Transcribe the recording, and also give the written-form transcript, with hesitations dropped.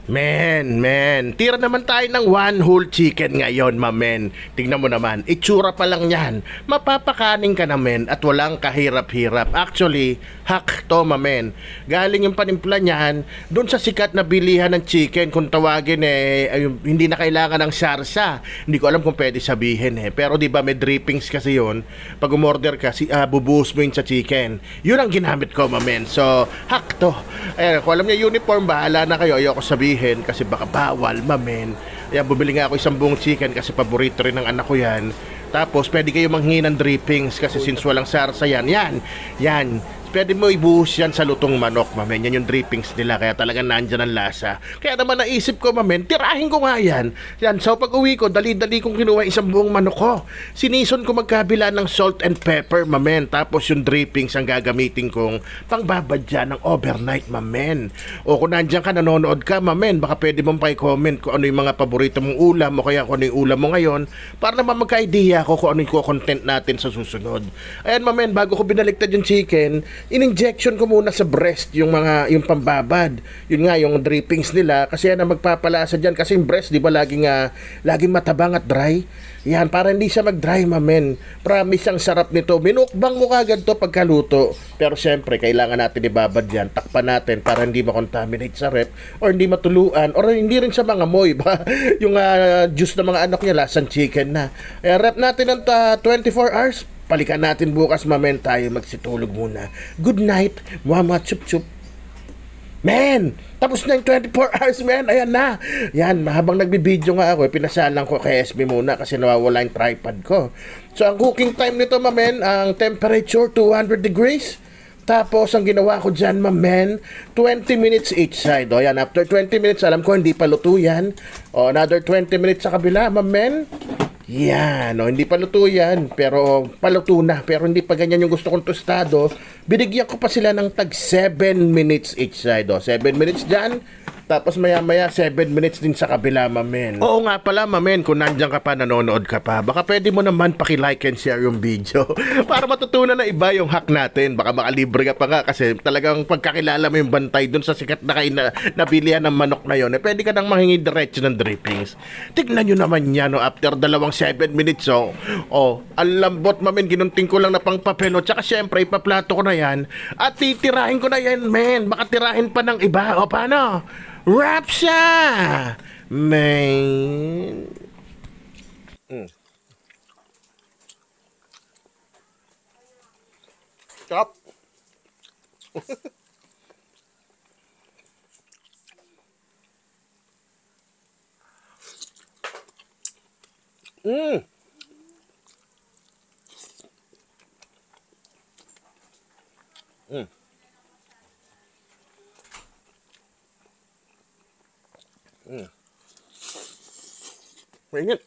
Men, tira naman tayo ng one whole chicken ngayon, mamen. Tingnan mo naman, itsura pa lang yan. Mapapakaning ka na, men, at walang kahirap-hirap. Actually, hack to, mamen. Galing yung panimpla niyan, dun sa sikat na bilihan ng chicken, kung tawagin hindi na kailangan ng sarsa. Hindi ko alam kung pwede sabihin Pero di ba may drippings kasi yun. Pag umorder ka, bubuhos mo yun sa chicken. Yun ang ginamit ko, mamen. So, hack to. Kung alam niya uniform, bahala na kayo. Ayoko sabihin kasi baka bawal, mamen. Ayan, bumili nga ako isang buong chicken kasi paborito rin ng anak ko yan. Tapos pwede kayo manghingi ng drippings kasi since walang sarsa yan. Pwede mo ibuhos yan sa lutong manok, mamen. Yan yung drippings nila, kaya talagang nandyan ang lasa. Kaya naman naisip ko, mamen, tirahin ko nga yan. So pag uwi ko, dali-dali kong kinuha isang buong manok ko. Sinison ko magkabila ng salt and pepper, mamen. Tapos yung drippings ang gagamitin kong pangbabadya ng overnight, mamen. O kung nandyan ka, nanonood ka, mamen, baka pwede mong pa-comment kung ano yung mga paborito mong ulam o kaya kung ano yung ulam mo ngayon para naman magka-idea ko kung ano yung content natin sa susunod. Ayan, mamen, bago ko binaliktad yung chicken, in-injection ko muna sa breast yung pambabad. Yun nga, yung drippings nila kasi yan ang magpapalasa dyan. Kasi yung breast, di ba, laging matabang at dry. Yan, para hindi siya mag-dry, mamen. Promise, ang sarap nito. Minukbang mo kagad to pagkaluto. Pero syempre, kailangan natin ibabad yan. Takpan natin para hindi makontaminate sa rep or hindi matuluan or hindi rin sa mga moy. Yung juice ng mga anak niya, lasang chicken na. Rep natin ng 24 hours. Palikan natin bukas, mamen, tayo magsitulog muna. Good night, mama, chup chup. Men, tapos na yung 24 hours, men. Ayan na. Yan, habang nagbibideo nga ako, pinasalang ko kay SB muna kasi nawawala yung tripod ko. So, ang cooking time nito, mamen, ang temperature 200 degrees. Tapos, ang ginawa ko dyan, mamen, 20 minutes each side. O, yan, after 20 minutes, alam ko, hindi pa luto yan. O, another 20 minutes sa kabila, mamen. Yan, hindi pa luto yan, pero paluto na, pero hindi pa ganyan yung gusto kong tostado. Binigyan ko pa sila ng tag 7 minutes each side. 7 minutes dyan, tapos maya-maya 7 minutes din sa kabila, mamen. Oo nga pala, mamen, kung nandiyan ka pa, nanonood ka pa, baka pwede mo naman paki-like and share yung video para matutunan na iba yung hack natin. Baka makalibre ka pa nga kasi talagang pagkakilala mo yung bantay dun sa sikat na nabilihan ng manok na yun, pwede ka nang mahingi diretso ng drippings. Tignan nyo naman yan, after 7 minutes, ang lambot, mamen, ginunting ko lang na pang papel, tsaka syempre, ipaplato ko na yan at titirahin ko na yan, men. Baka tirahin pa ng iba, paano? Wrap siya! Man. Stop. Mm. Mainit.